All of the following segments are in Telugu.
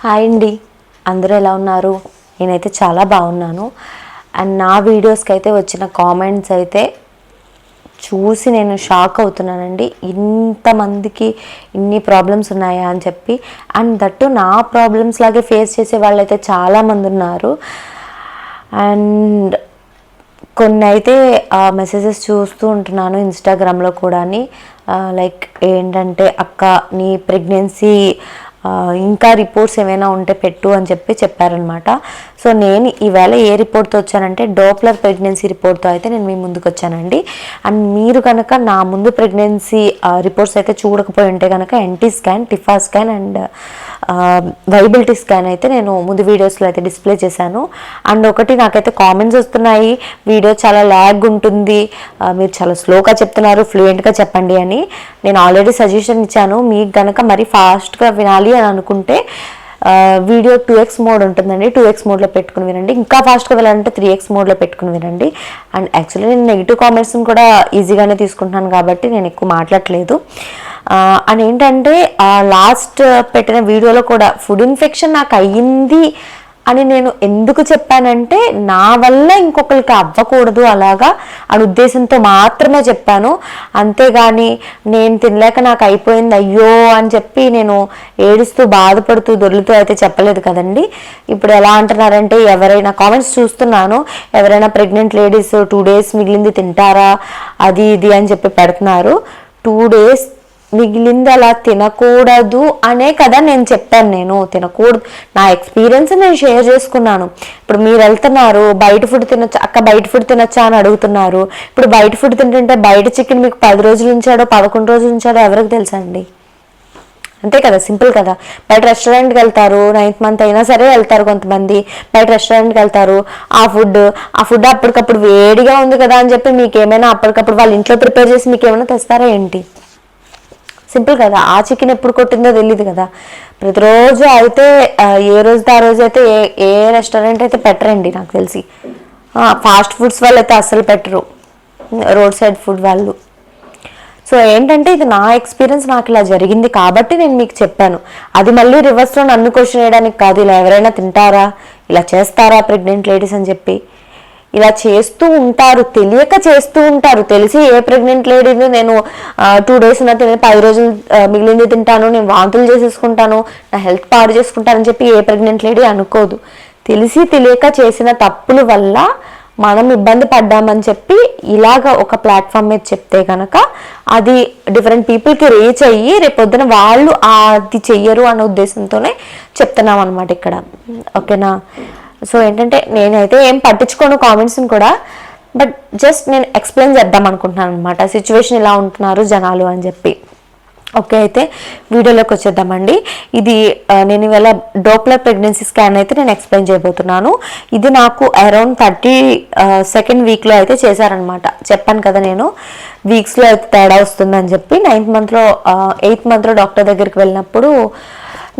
హాయ్ అండి, అందరూ ఎలా ఉన్నారు? నేనైతే చాలా బాగున్నాను. అండ్ నా వీడియోస్కి అయితే వచ్చిన కామెంట్స్ అయితే చూసి నేను షాక్ అవుతున్నానండి. ఇంతమందికి ఇన్ని ప్రాబ్లమ్స్ ఉన్నాయా అని చెప్పి. అండ్ దట్టు నా ప్రాబ్లమ్స్ లాగే ఫేస్ చేసే వాళ్ళైతే చాలామంది ఉన్నారు. అండ్ కొన్ని అయితే మెసేజెస్ చూస్తూ ఉంటున్నాను ఇన్స్టాగ్రామ్లో కూడా. లైక్ ఏంటంటే, అక్క నీ ప్రెగ్నెన్సీ ఇంకా రిపోర్ట్స్ ఏమైనా ఉంటే పెట్టు అని చెప్పారనమాట. సో నేను ఈవేళ ఏ రిపోర్ట్తో వచ్చానంటే డోప్లర్ ప్రెగ్నెన్సీ రిపోర్ట్తో అయితే నేను మీ ముందుకు వచ్చానండి. అండ్ మీరు కనుక నా ముందు ప్రెగ్నెన్సీ రిపోర్ట్స్ అయితే చూడకపోయి ఉంటే కనుక NT scan, TIFFA scan and viability scan అయితే నేను ముందు వీడియోస్లో అయితే డిస్ప్లే చేశాను. అండ్ ఒకటి నాకైతే కామెంట్స్ వస్తున్నాయి, వీడియో చాలా ల్యాగ్ ఉంటుంది, మీరు చాలా స్లోగా చెప్తున్నారు, ఫ్లూయెంట్గా చెప్పండి అని. నేను ఆల్రెడీ సజెషన్ ఇచ్చాను, మీకు కనుక మరి ఫాస్ట్గా వినాలి అని అనుకుంటే వీడియో 2x మోడ్ ఉంటుందండి, 2x మోడ్లో పెట్టుకుని వినండి. ఇంకా ఫాస్ట్గా వెళ్ళాలంటే 3x మోడ్లో పెట్టుకుని వినండి. అండ్ యాక్చువల్లీ నేను నెగిటివ్ కామెంట్స్ని కూడా ఈజీగానే తీసుకుంటున్నాను కాబట్టి నేను ఎక్కువ మాట్లాడట్లేదు. అని ఏంటంటే లాస్ట్ పెట్టిన వీడియోలో కూడా ఫుడ్ ఇన్ఫెక్షన్ నాకు అయ్యింది అని నేను ఎందుకు చెప్పానంటే, నా వల్ల ఇంకొకరికి అవ్వకూడదు అలాగా అని ఉద్దేశంతో మాత్రమే చెప్పాను. అంతేగాని నేను తినలేక నాకు అయిపోయింది అయ్యో అని చెప్పి నేను ఏడుస్తూ బాధపడుతూ దొర్లుతూ అయితే చెప్పలేదు కదండి. ఇప్పుడు ఎలా అంటున్నారంటే, ఎవరైనా కామెంట్స్ చూస్తున్నాను, ఎవరైనా ప్రెగ్నెంట్ లేడీస్ 2 days మిగిలింది తింటారా అది ఇది అని చెప్పి పెడుతున్నారు. 2 days మిగిలింది అలా తినకూడదు అనే కదా నేను చెప్పాను. నేను తినకూడదు, నా ఎక్స్పీరియన్స్ నేను షేర్ చేసుకున్నాను. ఇప్పుడు మీరు వెళ్తున్నారు, బయట ఫుడ్ తినొచ్చా అక్క, బయట ఫుడ్ తినొచ్చా అని అడుగుతున్నారు. ఇప్పుడు బయట ఫుడ్ తింటుంటే బయట చికెన్ మీకు 10 రోజులు ఉంచాడో 11 రోజులు ఉంచాడో ఎవరికి తెలుసా అండి? అంతే కదా, సింపుల్ కదా. బయట రెస్టారెంట్కి వెళ్తారు, 9th month అయినా సరే వెళ్తారు కొంతమంది, బయట రెస్టారెంట్కి వెళ్తారు. ఆ ఫుడ్ అప్పటికప్పుడు వేడిగా ఉంది కదా అని చెప్పి మీకు ఏమైనా అప్పటికప్పుడు వాళ్ళ ఇంట్లో ప్రిపేర్ చేసి మీకు ఏమైనా తెస్తారా ఏంటి? సింపుల్ కదా. ఆ చికెన్ ఎప్పుడు కొట్టిందో తెలియదు కదా. ప్రతిరోజు అయితే ఏ రోజుతో ఆ రోజు అయితే ఏ రెస్టారెంట్ అయితే పెట్టరండి నాకు తెలిసి. ఫాస్ట్ ఫుడ్స్ వాళ్ళు అయితే అస్సలు పెట్టరు, రోడ్ సైడ్ ఫుడ్ వాళ్ళు. సో ఏంటంటే, ఇది నా ఎక్స్పీరియన్స్, నాకు ఇలా జరిగింది కాబట్టి నేను మీకు చెప్పాను. అది మళ్ళీ రివర్స్లో నన్ను క్వశ్చన్ చేయడానికి కాదు. ఇలా ఎవరైనా తింటారా, ఇలా చేస్తారా ప్రెగ్నెంట్ లేడీస్ అని చెప్పి. ఇలా చేస్తూ ఉంటారు, తెలియక చేస్తూ ఉంటారు. తెలిసి ఏ ప్రెగ్నెంట్ లేడీని నేను 2 days ఉన్న 10 రోజులు మిగిలింది తింటాను, నేను వాంతులు చేసేసుకుంటాను, నా హెల్త్ పాడు చేసుకుంటానని చెప్పి ఏ ప్రెగ్నెంట్ లేడీ అనుకోదు. తెలిసి తెలియక చేసిన తప్పుల వల్ల మనం ఇబ్బంది పడ్డామని చెప్పి ఇలాగ ఒక ప్లాట్ఫామ్ మీద చెప్తే కనుక అది డిఫరెంట్ పీపుల్కి రీచ్ అయ్యి రేపొద్దున వాళ్ళు అది చెయ్యరు అన్న ఉద్దేశంతోనే చెప్తున్నాం అనమాట ఇక్కడ. ఓకేనా? సో ఏంటంటే, నేనైతే ఏం పట్టించుకోను కామెంట్స్ని కూడా, బట్ జస్ట్ నేను ఎక్స్ప్లెయిన్ చేద్దాం అనుకుంటున్నాను అనమాట, సిచ్యువేషన్ ఇలా ఉంటున్నారు జనాలు అని చెప్పి. ఓకే, అయితే వీడియోలోకి వచ్చేద్దామండి. ఇది నేను ఇవాళ డోప్లర్ ప్రెగ్నెన్సీ స్కాన్ అయితే నేను ఎక్స్ప్లెయిన్ చేయబోతున్నాను. ఇది నాకు అరౌండ్ 32nd వీక్లో అయితే చేశారనమాట. చెప్పాను కదా నేను వీక్స్లో అయితే తేడా వస్తుందని చెప్పి. 9th monthలో 8th monthలో డాక్టర్ దగ్గరికి వెళ్ళినప్పుడు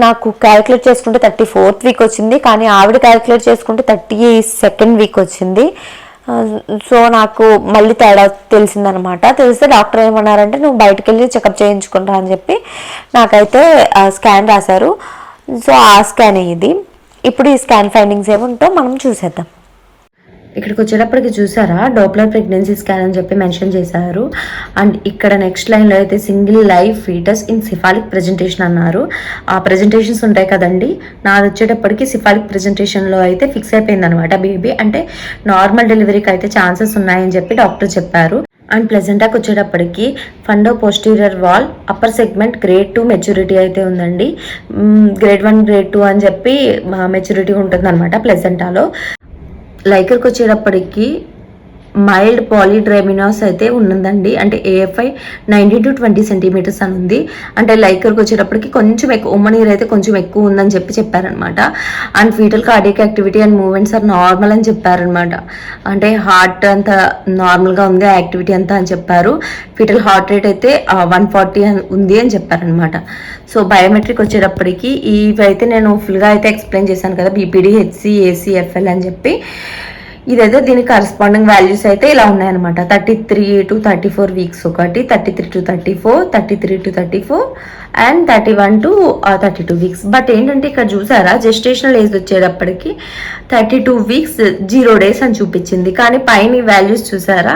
నాకు క్యాలిక్యులేట్ చేసుకుంటే 34th వీక్ వచ్చింది, కానీ ఆవిడ క్యాలిక్యులేట్ చేసుకుంటే 32nd వీక్ వచ్చింది. సో నాకు మళ్ళీ తేడా తెలిసిందనమాట. తెలిస్తే డాక్టర్ ఏమన్నారంటే, నువ్వు బయటకు వెళ్ళి చెకప్ చేయించుకుంటా అని చెప్పి నాకైతే స్కాన్ రాశారు. సో ఆ స్కాన్ ఇది. ఇప్పుడు ఈ స్కాన్ ఫైండింగ్స్ ఏముంటో మనం చూసేద్దాం. ఇక్కడికి వచ్చేటప్పటికి చూసారా, డోప్లర్ ప్రెగ్నెన్సీ స్కాన్ అని చెప్పి మెన్షన్ చేశారు. అండ్ ఇక్కడ నెక్స్ట్ లైన్లో అయితే single live fetus in cephalic presentation అన్నారు. ఆ ప్రెజెంటేషన్స్ ఉంటాయి కదండి, నాది వచ్చేటప్పటికి సిఫాలిక్ ప్రెజెంటేషన్లో అయితే ఫిక్స్ అయిపోయింది అనమాట బేబీ. అంటే నార్మల్ డెలివరీకి అయితే ఛాన్సెస్ ఉన్నాయని చెప్పి డాక్టర్ చెప్పారు. అండ్ ప్లెజెంటాకి వచ్చేటప్పటికి fundo posterior wall upper segment grade 2 maturity అయితే ఉందండి. grade 1 grade 2 అని చెప్పి మెచ్యూరిటీ ఉంటుంది అనమాట ప్లెజెంటాలో. లైకర్కి వచ్చేటప్పటికి మైల్డ్ పాలిడ్రైమినాస్ అయితే ఉన్నదండి. అంటే AFI 19 to 20 centimeters అని ఉంది. అంటే లైకర్కి వచ్చేటప్పటికి కొంచెం ఎక్కువ ఉమ్మనీరు అయితే కొంచెం ఎక్కువ ఉందని చెప్పారనమాట. And fetal cardiac activity and movements are normal అని చెప్పారనమాట. అంటే హార్ట్ అంతా నార్మల్గా ఉంది, యాక్టివిటీ అంతా అని చెప్పారు. ఫీటల్ హార్ట్ రేట్ అయితే 140 ఉంది అని చెప్పారనమాట. సో బయోమెట్రిక్ వచ్చేటప్పటికి ఇవైతే నేను ఫుల్గా అయితే ఎక్స్ప్లెయిన్ చేశాను కదా, BPD, HC, AC, FL అని చెప్పి. ఇదైతే దీనికి కరస్పాండింగ్ వాల్యూస్ అయితే ఇలా ఉన్నాయన్నమాట. 33 to 34 వీక్స్ ఒకటి, 33 to 34, 33 to 34 and 31 to 32 weeks. But ఏంటంటే ఇక్కడ చూసారా జెస్టేషనల్ ఏజ్ వచ్చేటప్పటికి 32 వీక్స్ 0 days అని చూపించింది, కానీ పైన వాల్యూస్ చూసారా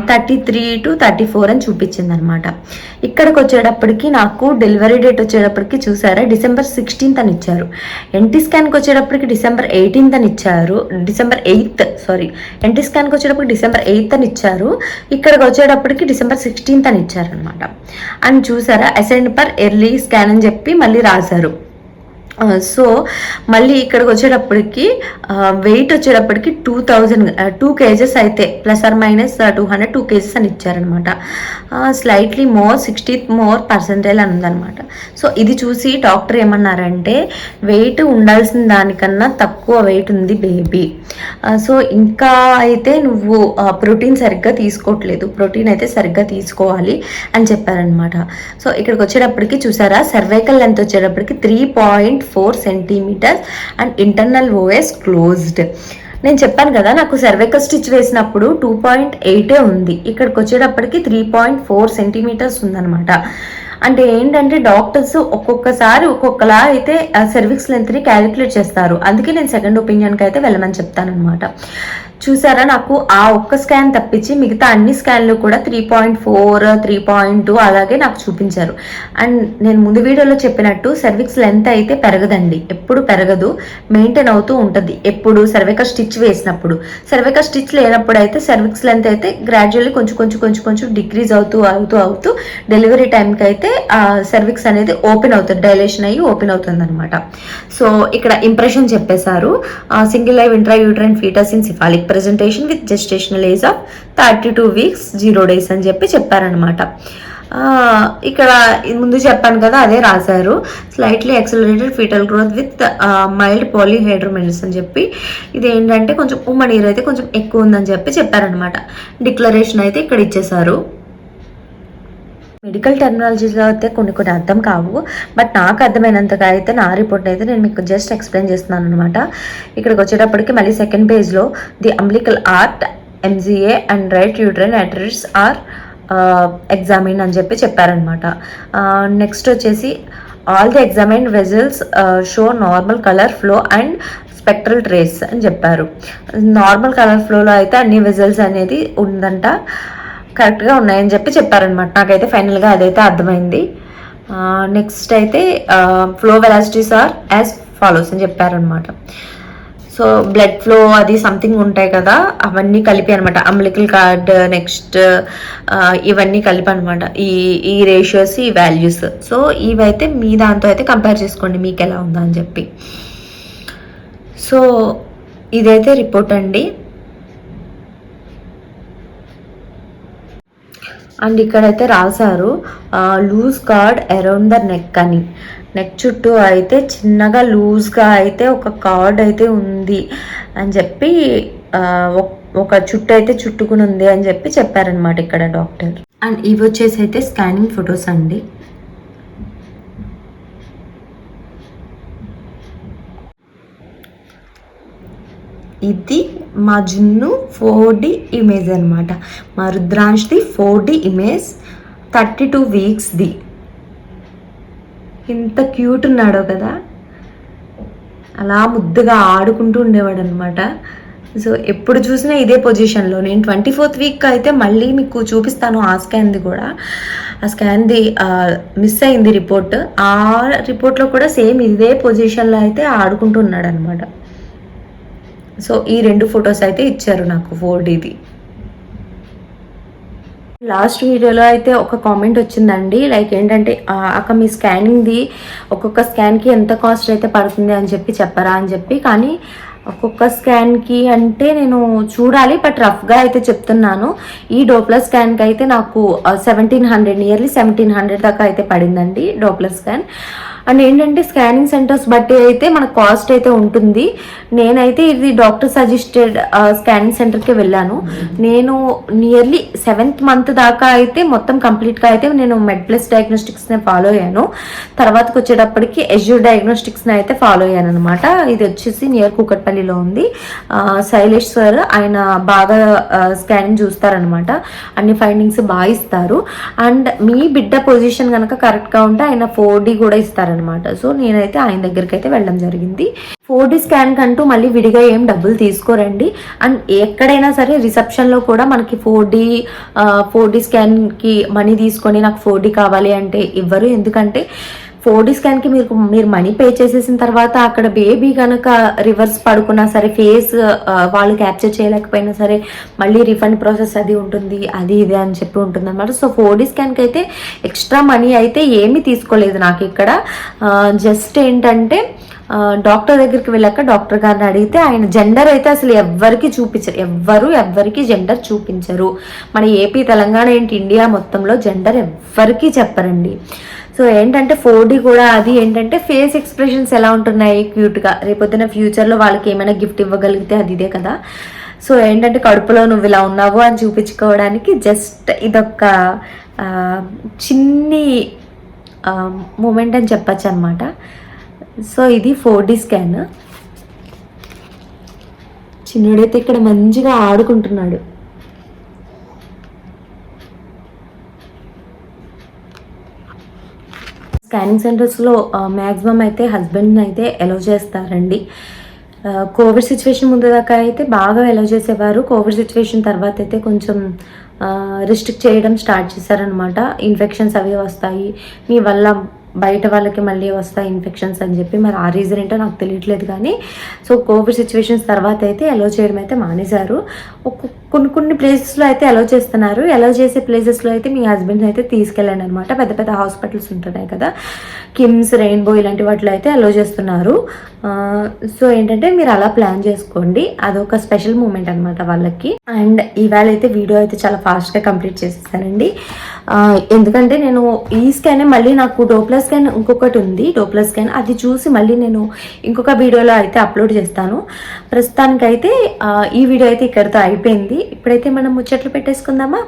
33 to 34 అని చూపించింది అనమాట. ఇక్కడికి వచ్చేటప్పటికి నాకు డెలివరీ డేట్ వచ్చేటప్పటికి చూసారా December 16th అని ఇచ్చారు. ఎన్టీ స్కాన్కి వచ్చేటప్పటికి December 18th అని ఇచ్చారు, December 8th ఎన్టీ స్కాన్కి వచ్చేటప్పటికి December 8th అని ఇచ్చారు. ఇక్కడికి వచ్చేటప్పటికి December 16th అని ఇచ్చారు అనమాట. అండ్ చూసారా అసెండ్ పర్ ఎర్లీ స్కాన్ అని చెప్పి మళ్ళీ రాశారు. సో మళ్ళీ ఇక్కడికి వచ్చేటప్పటికి వెయిట్ వచ్చేటప్పటికి 2 kgs అయితే ±200 2 kgs అని ఇచ్చారనమాట. స్లైట్లీ మోర్ 60 more percentile అని ఉందన్నమాట. సో ఇది చూసి డాక్టర్ ఏమన్నారంటే వెయిట్ ఉండాల్సిన దానికన్నా తక్కువ వెయిట్ ఉంది బేబీ, సో ఇంకా అయితే నువ్వు ప్రోటీన్ సరిగ్గా తీసుకోవట్లేదు, ప్రోటీన్ అయితే సరిగ్గా తీసుకోవాలి అని చెప్పారనమాట. సో ఇక్కడికి వచ్చేటప్పటికి చూసారా సర్వైకల్ లెంత్ వచ్చేటప్పటికి 3.4 centimeters and internal OS closed. నేను చెప్పాను కదా నాకు సర్వైకల్ స్టిచ్ వేసినప్పుడు 2.8 ఉంది, ఇక్కడికి వచ్చేటప్పటికి 3.4 centimeters ఉందన్నమాట. అంటే ఏంటంటే డాక్టర్స్ ఒక్కొక్కసారి ఒక్కొక్కలా అయితే సర్విక్స్ లెంత్ని క్యాలిక్యులేట్ చేస్తారు, అందుకే నేను సెకండ్ ఒపీనియన్కి అయితే వెళ్ళమని చెప్తాను అనమాట. చూసారా నాకు ఆ ఒక్క స్కాన్ తప్పించి మిగతా అన్ని స్కాన్లు కూడా 3.4 3.2 అలాగే నాకు చూపించారు. అండ్ నేను ముందు వీడియోలో చెప్పినట్టు సర్విక్స్ లెంత్ అయితే పెరగదండి, ఎప్పుడు పెరగదు, మెయింటైన్ అవుతూ ఉంటుంది. ఎప్పుడు సర్వైకల్ స్టిచ్ వేసినప్పుడు, సర్వైకల్ స్టిచ్ లేనప్పుడు అయితే సర్విక్స్ లెంత్ అయితే గ్రాడ్యువల్లీ కొంచెం డిక్రీజ్ అవుతూ డెలివరీ టైంకి అయితే సర్విక్స్ అనేది ఓపెన్ అవుతుంది, డైలేషన్ అయ్యి ఓపెన్ అవుతుంది అనమాట. సో ఇక్కడ ఇంప్రెషన్ చెప్పేశారు, single live intra uterine fetus in cephalic presentation with gestational age of 32 weeks 0 days అని చెప్పారనమాట. ఇక్కడ ముందు చెప్పాను కదా అదే రాశారు, slightly accelerated fetal growth with mild polyhydramnios అని చెప్పి, ఇది ఏంటంటే కొంచెం ఉమ్మనీరు అయితే కొంచెం ఎక్కువ ఉందని చెప్పారనమాట. డిక్లరేషన్ అయితే ఇక్కడ ఇచ్చేసారు. మెడికల్ టెక్నాలజీలో అయితే కొన్ని అర్థం కావు, బట్ నాకు అర్థమైనంతగా అయితే నా రిపోర్ట్ అయితే నేను మీకు జస్ట్ ఎక్స్ప్లెయిన్ చేస్తున్నాను అనమాట. ఇక్కడికి వచ్చేటప్పటికి మళ్ళీ సెకండ్ పేజ్లో the umbilical art MGA and right uterine arteries are examine అని చెప్పారనమాట. నెక్స్ట్ వచ్చేసి all the examine vessels show normal colour flow and spectral trace అని చెప్పారు. నార్మల్ కలర్ ఫ్లోలో అయితే అన్ని వెజల్స్ అనేది ఉందంట, కరెక్ట్గా ఉన్నాయని చెప్పారనమాట. నాకైతే ఫైనల్గా అదైతే అర్థమైంది. నెక్స్ట్ అయితే flow velocities are as follows అని చెప్పారనమాట. సో బ్లడ్ ఫ్లో అది సంథింగ్ ఉంటాయి కదా, అవన్నీ కలిపి అనమాట, అంబ్లికల్ కార్డ్ నెక్స్ట్ ఇవన్నీ కలిపి అనమాట, ఈ రేషియోస్ ఈ వాల్యూస్. సో ఇవైతే మీ దాంతో అయితే కంపేర్ చేసుకోండి మీకు ఎలా ఉందా అని చెప్పి. సో ఇదైతే రిపోర్ట్ అండి. అండ్ ఇక్కడైతే రాశారు loose cord around the neck అని, నెక్ చుట్టూ అయితే చిన్నగా లూజ్గా అయితే ఒక కార్డ్ అయితే ఉంది అని చెప్పి ఒక చుట్టూ అయితే చుట్టుకుని ఉంది అని చెప్పారనమాట ఇక్కడ డాక్టర్. అండ్ ఇవి వచ్చేసి అయితే స్కానింగ్ ఫొటోస్ అండి. ఇది మా జున్ను 4D ఇమేజ్ అనమాట, మా రుద్రాంష్ది 4D ఇమేజ్ 32 weeksది. ఇంత క్యూట్ ఉన్నాడో కదా, అలా ముద్దుగా ఆడుకుంటూ ఉండేవాడు అనమాట. సో ఎప్పుడు చూసినా ఇదే పొజిషన్లో. నేను 24th week అయితే మళ్ళీ మీకు చూపిస్తాను ఆ స్కాన్ది కూడా. ఆ స్కాన్ది మిస్ అయింది రిపోర్ట్, ఆ రిపోర్ట్లో కూడా సేమ్ ఇదే పొజిషన్లో అయితే ఆడుకుంటూ ఉన్నాడు అనమాట. సో ఈ 2 ఫొటోస్ అయితే ఇచ్చారు నాకు 4Dది. లాస్ట్ వీడియోలో అయితే ఒక కామెంట్ వచ్చిందండి, లైక్ ఏంటంటే అక్క మీ స్కానింగ్ది ఒక్కొక్క స్కాన్కి ఎంత కాస్ట్ అయితే పడుతుంది అని చెప్పరా అని చెప్పి. కానీ ఒక్కొక్క స్కాన్కి అంటే నేను చూడాలి, బట్ రఫ్గా అయితే చెప్తున్నాను. ఈ డోప్లర్ స్కాన్కి అయితే నాకు 1700 నియర్లీ 1700 దాకా అయితే పడిందండి డోప్లర్ స్కాన్. అండ్ ఏంటంటే స్కానింగ్ సెంటర్స్ బట్టి అయితే మనకు కాస్ట్ అయితే ఉంటుంది. నేనైతే ఇది డాక్టర్ సజెస్టెడ్ స్కానింగ్ సెంటర్కి వెళ్ళాను. నేను నియర్లీ 7th మంత్ దాకా అయితే మొత్తం కంప్లీట్గా అయితే నేను మెడ్ ప్లస్ డయాగ్నోస్టిక్స్ని ఫాలో అయ్యాను. తర్వాతకి వచ్చేటప్పటికి ఎజ్యూర్ డయాగ్నోస్టిక్స్ని అయితే ఫాలో అయ్యాను అనమాట. ఇది వచ్చేసి నియర్ కూకట్పల్లిలో ఉంది. శైలేష్ సార్ ఆయన బాగా స్కానింగ్ చూస్తారనమాట, అన్ని ఫైండింగ్స్ బాగా ఇస్తారు. అండ్ మీ బిడ్డ పొజిషన్ కనుక కరెక్ట్గా ఉంటే ఆయన 4D కూడా ఇస్తారనమాట. సో నేనైతే ఆయన దగ్గరికి అయితే వెళ్ళడం జరిగింది. 4D స్కాన్ కంటూ మళ్ళీ విడిగా ఏం డబ్బులు తీసుకోరండి. అండ్ ఎక్కడైనా సరే రిసెప్షన్లో కూడా మనకి 4D స్కాన్కి మనీ తీసుకొని నాకు 4D కావాలి అంటే ఇవ్వరు. ఎందుకంటే 4D స్కాన్కి మీరు మనీ పే చేసేసిన తర్వాత అక్కడ బేబీ కనుక రివర్స్ పడుకున్నా సరే, ఫేస్ వాళ్ళు క్యాప్చర్ చేయలేకపోయినా సరే మళ్ళీ రిఫండ్ ప్రాసెస్ అది ఉంటుంది, అది ఇది అని చెప్పి ఉంటుంది అనమాట. సో 4D స్కాన్కి అయితే ఎక్స్ట్రా మనీ అయితే ఏమీ తీసుకోలేదు నాకు ఇక్కడ. జస్ట్ ఏంటంటే డాక్టర్ దగ్గరికి వెళ్ళాక డాక్టర్ గారిని అడిగితే ఆయన జెండర్ అయితే అసలు ఎవ్వరికి చూపించరు, ఎవ్వరికి జెండర్ చూపించరు. మన ఏపీ తెలంగాణ ఏంటి ఇండియా మొత్తంలో జెండర్ ఎవ్వరికి చెప్పరండి. సో ఏంటంటే 4D కూడా అది ఏంటంటే ఫేస్ ఎక్స్ప్రెషన్స్ ఎలా ఉంటున్నాయి క్యూట్గా, రేపొద్దున ఫ్యూచర్లో వాళ్ళకి ఏమైనా గిఫ్ట్ ఇవ్వగలిగితే అది ఇదే కదా. సో ఏంటంటే కడుపులో నువ్వు ఇలా ఉన్నావు అని చూపించుకోవడానికి జస్ట్ ఇదొక చిన్ని మూమెంట్ అని చెప్పచ్చు అనమాట. సో ఇది 4D స్కాన్. చిన్నడైతే ఇక్కడ మంచిగా ఆడుకుంటున్నాడు. స్కానింగ్ సెంటర్స్లో మ్యాక్సిమం అయితే హస్బెండ్ని అయితే అలౌ చేస్తారండి. కోవిడ్ సిచ్యువేషన్ ముందు దాకా అయితే బాగా అలౌ చేసేవారు. కోవిడ్ సిచ్యువేషన్ తర్వాత అయితే కొంచెం రిస్ట్రిక్ట్ చేయడం స్టార్ట్ చేశారనమాట. ఇన్ఫెక్షన్స్ అవి వస్తాయి, మీ వల్ల బయట వాళ్ళకి మళ్ళీ వస్తాయి ఇన్ఫెక్షన్స్ అని చెప్పి. మరి ఆ రీజన్ ఏంటో నాకు తెలియట్లేదు కానీ సో కోవిడ్ సిచ్యువేషన్స్ తర్వాత అయితే అలౌ చేయడం అయితే మానేశారు. కొన్ని ప్లేసెస్లో అయితే అలౌ చేస్తున్నారు. అలౌ చేసే ప్లేసెస్లో అయితే మీ హస్బెండ్ని అయితే తీసుకెళ్ళండి అనమాట. పెద్ద పెద్ద హాస్పిటల్స్ ఉంటున్నాయి కదా, కిమ్స్, రెయిన్బో ఇలాంటి వాటిలో అయితే అలౌ చేస్తున్నారు. సో ఏంటంటే మీరు అలా ప్లాన్ చేసుకోండి, అదొక స్పెషల్ మూమెంట్ అనమాట వాళ్ళకి. అండ్ ఇవాళ అయితే వీడియో అయితే చాలా ఫాస్ట్గా కంప్లీట్ చేసేసానండి. ఎందుకంటే నేను ఈ స్కానే మళ్ళీ నాకు డోప్లర్ స్కాన్ ఇంకొకటి ఉంది, డోప్లర్ స్కాన్ అది చూసి మళ్ళీ నేను ఇంకొక వీడియోలో అయితే అప్లోడ్ చేస్తాను. ప్రస్తుతానికైతే ఈ వీడియో అయితే ఇక్కడితో అయిపోయింది. ఇప్పుడైతే మనం ముచ్చట్లు పెట్టేసుకుందామా.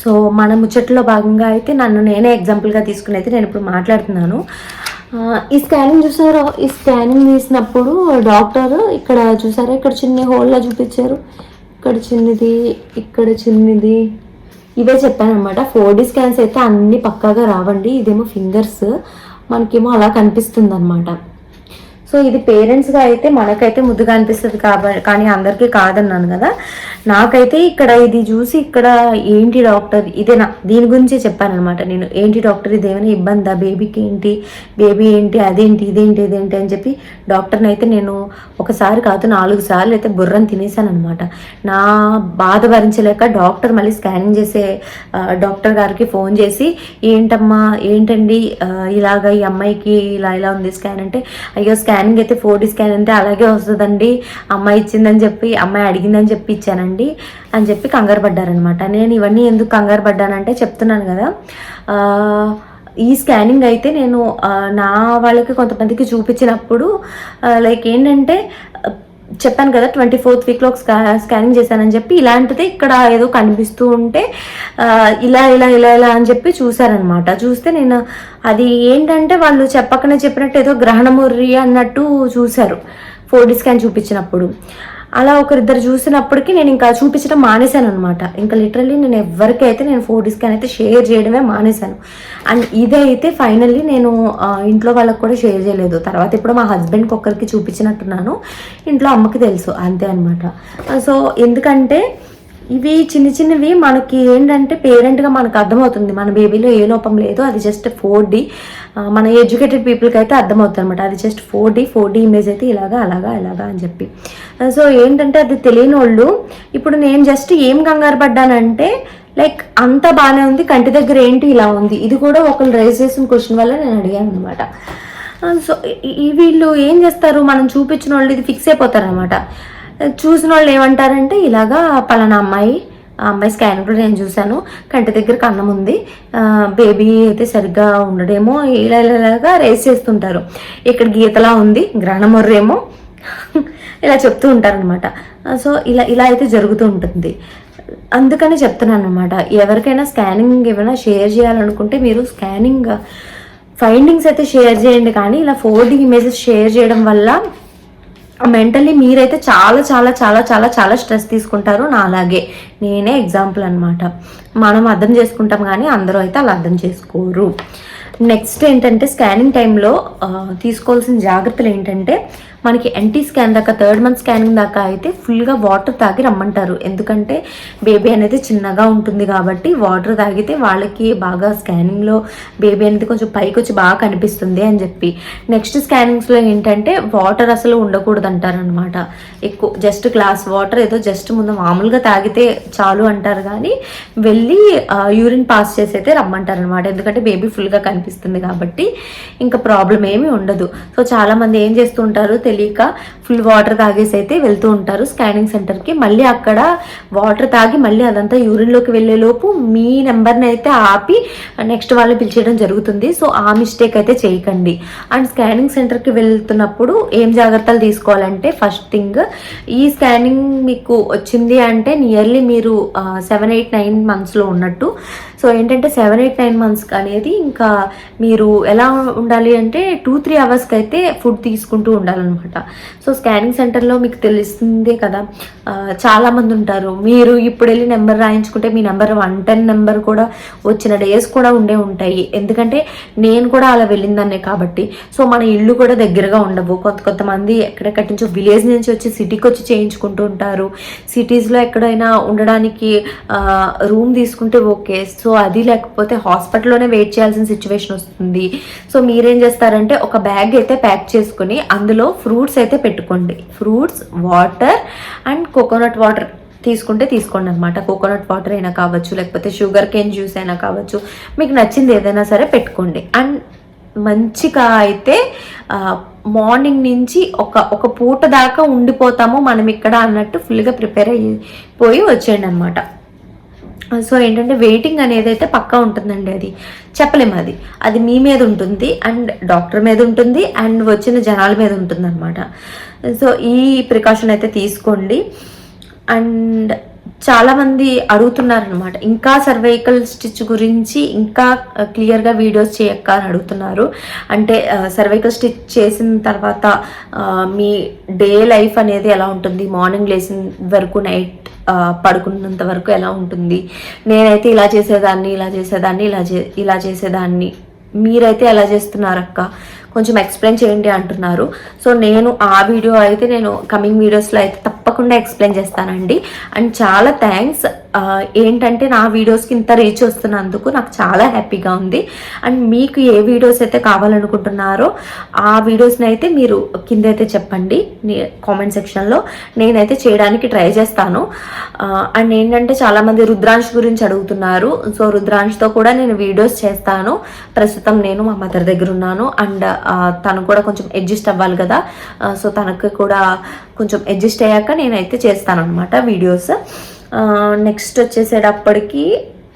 సో మన ముచ్చట్లో భాగంగా అయితే నన్ను నేనే ఎగ్జాంపుల్గా తీసుకుని అయితే నేను ఇప్పుడు మాట్లాడుతున్నాను. ఈ స్కానింగ్ చూసారో, ఈ స్కానింగ్ తీసినప్పుడు డాక్టర్ ఇక్కడ చూసారా, ఇక్కడ చిన్న హోల్లా చూపించారు, ఇక్కడ చిన్నది, ఇక్కడ చిన్నది, ఇవే చెప్పాను అనమాట. 4D స్కాన్స్ అయితే అన్ని పక్కాగా రావండి. ఇదేమో ఫింగర్స్, మనకేమో అలా కనిపిస్తుంది అనమాట. సో ఇది పేరెంట్స్గా అయితే మనకైతే ముద్దుగా అనిపిస్తుంది కానీ అందరికీ కాదన్నాను కదా. నాకైతే ఇక్కడ ఇది చూసి ఇక్కడ ఏంటి డాక్టర్ ఇదేనా, దీని గురించే చెప్పానమాట నేను. ఏంటి డాక్టర్ ఇదేమైనా ఇబ్బందా, బేబీకి ఏంటి, బేబీ ఏంటి, అదేంటి, ఇదేంటి అని చెప్పి డాక్టర్ని అయితే నేను ఒకసారి కాదు 4 సార్లు అయితే బుర్రని తినేసాను అనమాట. నా బాధ భరించలేక డాక్టర్ మళ్ళీ స్కానింగ్ చేసే డాక్టర్ గారికి ఫోన్ చేసి ఏంటమ్మా ఏంటండి ఇలాగ ఈ అమ్మాయికి ఇలా ఉంది స్కాన్ అంటే, అయ్యో స్కానింగ్ అయితే 4D స్కాన్ అంటే అలాగే వస్తుందండి, అమ్మాయి ఇచ్చిందని చెప్పి, అమ్మాయి అడిగిందని చెప్పి ఇచ్చానండి అని చెప్పి కంగారు పడ్డారనమాట. నేను ఇవన్నీ ఎందుకు కంగారు పడ్డానంటే చెప్తున్నాను కదా, ఈ స్కానింగ్ అయితే నేను నా వాళ్ళకి కొంతమందికి చూపించినప్పుడు లైక్ ఏంటంటే చెప్పాను కదా 24th వీక్లో స్కానింగ్ చేశానని చెప్పి, ఇలాంటిది ఇక్కడ ఏదో కనిపిస్తూ ఉంటే ఇలా ఇలా ఇలా ఇలా అని చెప్పి చూశారనమాట. చూస్తే నేను అది ఏంటంటే వాళ్ళు చెప్పినట్టు ఏదో గ్రహణముర్రి అన్నట్టు చూశారు 4D స్కాన్ చూపించినప్పుడు. అలా ఒకరిద్దరు చూసినప్పటికీ నేను ఇంకా చూపించడం మానేశాను అనమాట. ఇంకా లిటరల్లీ నేను ఎవరికైతే నేను 4D స్కాన్ అయితే షేర్ చేయడమే మానేశాను. అండ్ ఇదైతే ఫైనల్లీ నేను ఇంట్లో వాళ్ళకి కూడా షేర్ చేయలేదు. తర్వాత ఇప్పుడు మా హస్బెండ్కి ఒక్కరికి చూపించినట్టున్నాను, ఇంట్లో అమ్మకి తెలుసు, అంతే అనమాట. సో ఎందుకంటే ఇవి చిన్నవి మనకి ఏంటంటే పేరెంట్గా మనకు అర్థమవుతుంది మన బేబీలో ఏ లోపం లేదు, అది జస్ట్ 4D. మన ఎడ్యుకేటెడ్ పీపుల్కి అయితే అర్థమవుతుంది అనమాట, అది జస్ట్ 4D ఇమేజ్ అయితే ఇలాగా అలాగా అని చెప్పి. సో ఏంటంటే అది తెలియని వాళ్ళు ఇప్పుడు నేను జస్ట్ ఏం కంగారు పడ్డానంటే లైక్ అంతా బాగానే ఉంది, కంటి దగ్గర ఏంటి ఇలా ఉంది, ఇది కూడా ఒకళ్ళు రైజ్ చేసిన క్వశ్చన్ వల్ల నేను అడిగాను అనమాట. సో వీళ్ళు ఏం చేస్తారు, మనం చూపించిన వాళ్ళు ఇది ఫిక్స్ అయిపోతారు అనమాట. చూసిన వాళ్ళు ఏమంటారంటే ఇలాగా పలానా అమ్మాయి ఆ అమ్మాయి స్కాన్ కూడా నేను చూశాను. కంటి దగ్గర కన్నం ఉంది, బేబీ అయితే సరిగ్గా ఉండడేమో, ఇలాగా రేస్ చేస్తుంటారు. ఇక్కడ గీతలా ఉంది, గ్రహణమొర్రేమో ఇలా చెప్తూ ఉంటారనమాట. సో ఇలా అయితే జరుగుతూ ఉంటుంది. అందుకని చెప్తున్నాను అనమాట, ఎవరికైనా స్కానింగ్ ఏమైనా షేర్ చేయాలనుకుంటే మీరు స్కానింగ్ ఫైండింగ్స్ అయితే షేర్ చేయండి. కానీ ఇలా 4D ఇమేజెస్ షేర్ చేయడం వల్ల మెంటల్లీ మీరైతే చాలా చాలా చాలా చాలా చాలా స్ట్రెస్ తీసుకుంటారు. నా అలాగే నేనే ఎగ్జాంపుల్ అనమాట. మనం అర్థం చేసుకుంటాం కానీ అందరూ అయితే అలా అర్థం చేసుకోరు. నెక్స్ట్ ఏంటంటే స్కానింగ్ టైంలో తీసుకోవాల్సిన జాగ్రత్తలు ఏంటంటే, మనకి ఎన్టీ స్కాన్ దాకా 3rd మంత్ స్కానింగ్ దాకా అయితే ఫుల్గా వాటర్ తాగి రమ్మంటారు. ఎందుకంటే బేబీ అనేది చిన్నగా ఉంటుంది కాబట్టి వాటర్ తాగితే వాళ్ళకి బాగా స్కానింగ్లో బేబీ అనేది కొంచెం పైకి వచ్చి బాగా కనిపిస్తుంది అని చెప్పి. నెక్స్ట్ స్కానింగ్స్లో ఏంటంటే వాటర్ అసలు ఉండకూడదు అంటారు అనమాట. ఎక్కువ జస్ట్ గ్లాస్ వాటర్ ఏదో జస్ట్ ముందు మామూలుగా తాగితే చాలు అంటారు, కానీ వెళ్ళి యూరిన్ పాస్ చేసి అయితే రమ్మంటారు అనమాట. ఎందుకంటే బేబీ ఫుల్గా కనిపిస్తుంది కాబట్టి ఇంకా ప్రాబ్లం ఏమీ ఉండదు. సో చాలామంది ఏం చేస్తూ ఉంటారు, తెలియక ఫుల్ వాటర్ తాగేసి అయితే వెళ్తూ ఉంటారు స్కానింగ్ సెంటర్కి. మళ్ళీ అక్కడ వాటర్ తాగి మళ్ళీ అదంతా యూరిన్లోకి వెళ్ళేలోపు మీ నెంబర్ని అయితే ఆపి నెక్స్ట్ వాళ్ళని పిలిచేయడం జరుగుతుంది. సో ఆ మిస్టేక్ అయితే చేయకండి. అండ్ స్కానింగ్ సెంటర్కి వెళ్తున్నప్పుడు ఏం జాగ్రత్తలు తీసుకోవాలంటే, ఫస్ట్ థింగ్, ఈ స్కానింగ్ మీకు వచ్చింది అంటే నియర్లీ మీరు 7, 8, 9 మంత్స్లో ఉన్నట్టు. సో ఏంటంటే 7, 8, 9 మంత్స్కి అనేది ఇంకా మీరు ఎలా ఉండాలి అంటే 2-3 అవర్స్కి అయితే ఫుడ్ తీసుకుంటూ ఉండాలన్నమాట. సో స్కానింగ్ సెంటర్లో మీకు తెలుస్తుందే కదా, చాలామంది ఉంటారు. మీరు ఇప్పుడు వెళ్ళి నెంబర్ రాయించుకుంటే మీ నెంబర్ 110 నెంబర్ కూడా వచ్చిన డేస్ కూడా ఉంటాయి. ఎందుకంటే నేను కూడా అలా వెళ్ళిందన్నే కాబట్టి. సో మన ఇల్లు కూడా దగ్గరగా ఉండవు. కొంతమంది ఎక్కడెక్కడి నుంచో విలేజ్ నుంచి వచ్చి సిటీకి వచ్చి చేయించుకుంటూ ఉంటారు. సిటీస్లో ఎక్కడైనా ఉండడానికి రూమ్ తీసుకుంటే ఓకే. సో అది లేకపోతే హాస్పిటల్లోనే వెయిట్ చేయాల్సిన సిచ్యువేషన్ వస్తుంది. సో మీరేం చేస్తారంటే ఒక బ్యాగ్ అయితే ప్యాక్ చేసుకుని అందులో ఫ్రూట్స్ అయితే పెట్టుకోండి. Fruits, water and coconut water తీసుకోండి అనమాట. కోకోనట్ వాటర్ అయినా కావచ్చు, లేకపోతే షుగర్ కేన్ జ్యూస్ అయినా కావచ్చు, మీకు నచ్చింది ఏదైనా సరే పెట్టుకోండి. అండ్ మంచిగా అయితే మార్నింగ్ నుంచి ఒక పూట దాకా ఉండిపోతాము మనం ఇక్కడ అన్నట్టు ఫుల్గా ప్రిపేర్ అయిపోయి వచ్చేయండి అనమాట. సో ఏంటంటే వెయిటింగ్ అనేది అయితే పక్కా ఉంటుందండి. అది చెప్పలేము, అది మీ మీద ఉంటుంది అండ్ డాక్టర్ మీద ఉంటుంది అండ్ వచ్చిన జనాల మీద ఉంటుంది అనమాట. సో ఈ ప్రికాషన్ అయితే తీసుకోండి. అండ్ చాలామంది అడుగుతున్నారనమాట, ఇంకా సర్వైకల్ స్టిచ్ గురించి ఇంకా క్లియర్గా వీడియోస్ చేయక్క అని అడుగుతున్నారు. అంటే సర్వైకల్ స్టిచ్ చేసిన తర్వాత మీ డే లైఫ్ అనేది ఎలా ఉంటుంది, మార్నింగ్ లేచిన వరకు నైట్ పడుకున్నంత వరకు ఎలా ఉంటుంది, నేనైతే ఇలా చేసేదాన్ని మీరైతే ఎలా చేస్తున్నారక్క కొంచెం ఎక్స్ప్లెయిన్ చేయండి అంటున్నారు. సో నేను ఆ వీడియో అయితే నేను కమింగ్ వీడియోస్లో అయితే తప్పకుండా ఎక్స్ప్లెయిన్ చేస్తానండి. అండ్ చాలా థ్యాంక్స్. ఏంటంటే నా వీడియోస్కి ఇంత రీచ్ వస్తున్నందుకు నాకు చాలా హ్యాపీగా ఉంది. అండ్ మీకు ఏ వీడియోస్ అయితే కావాలనుకుంటున్నారో ఆ వీడియోస్ని అయితే మీరు కింద అయితే చెప్పండి కామెంట్ సెక్షన్లో, నేనైతే చేయడానికి ట్రై చేస్తాను. అండ్ ఏంటంటే చాలామంది రుద్రాంశ్ గురించి అడుగుతున్నారు. సో రుద్రాంశ్తో కూడా నేను వీడియోస్ చేస్తాను. ప్రస్తుతం నేను మా మదర్ దగ్గర ఉన్నాను అండ్ తను కూడా కొంచెం అడ్జస్ట్ అవ్వాలి కదా. సో తనకు కూడా కొంచెం అడ్జస్ట్ అయ్యాక నేనైతే చేస్తాను అనమాట వీడియోస్. నెక్స్ట్ వచ్చేసేటప్పటికి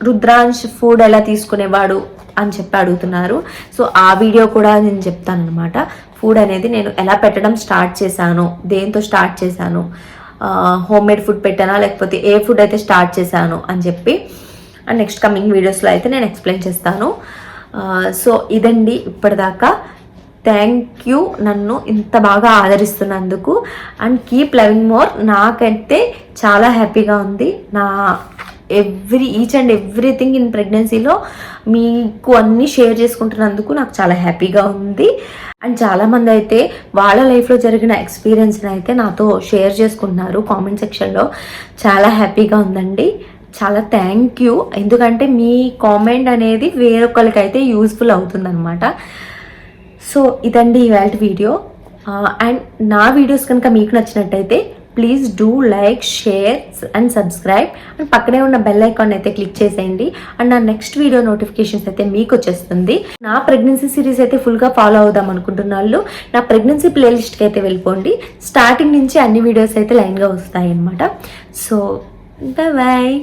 రుద్రాంశ్ ఫుడ్ ఎలా తీసుకునేవాడు అని చెప్పి అడుగుతున్నారు. సో ఆ వీడియో కూడా నేను చెప్తాను అనమాట. ఫుడ్ అనేది నేను ఎలా పెట్టడం స్టార్ట్ చేశాను, దేంతో స్టార్ట్ చేశాను, హోమ్ మేడ్ ఫుడ్ పెట్టానా లేకపోతే ఏ ఫుడ్ అయితే స్టార్ట్ చేశాను అని చెప్పి అండ్ నెక్స్ట్ కమింగ్ వీడియోస్లో అయితే నేను ఎక్స్ప్లెయిన్ చేస్తాను. సో ఇదండి ఇప్పటిదాకా. థ్యాంక్ యూ నన్ను ఇంత బాగా ఆదరిస్తున్నందుకు అండ్ కీప్ లవింగ్ మోర్. నాకైతే చాలా హ్యాపీగా ఉంది. నా ఈచ్ అండ్ ఎవ్రీథింగ్ ఇన్ ప్రెగ్నెన్సీలో మీకు అన్నీ షేర్ చేసుకుంటున్నందుకు నాకు చాలా హ్యాపీగా ఉంది. అండ్ చాలామంది అయితే వాళ్ళ లైఫ్లో జరిగిన ఎక్స్పీరియన్స్ని అయితే నాతో షేర్ చేసుకుంటున్నారు కామెంట్ సెక్షన్లో. చాలా హ్యాపీగా ఉందండి. చాలా థ్యాంక్ యూ. ఎందుకంటే మీ కామెంట్ అనేది వేరొకరికైతే యూస్ఫుల్ అవుతుందన్నమాట. సో ఇదండి ఇవాళ వీడియో. అండ్ నా వీడియోస్ కనుక మీకు నచ్చినట్టయితే please do like, share and subscribe and పక్కనే ఉన్న బెల్ ఐకాన్ అయితే క్లిక్ చేసేయండి. అండ్ నా నెక్స్ట్ వీడియో నోటిఫికేషన్స్ అయితే మీకు వచ్చేస్తుంది. నా ప్రెగ్నెన్సీ సిరీస్ అయితే ఫుల్గా ఫాలో అవుదాం అనుకుంటున్న వాళ్ళు నా ప్రెగ్నెన్సీ ప్లేలిస్ట్కి అయితే వెళ్ళిపోండి. స్టార్టింగ్ నుంచి అన్ని వీడియోస్ అయితే లైన్గా వస్తాయి అన్నమాట. So bye.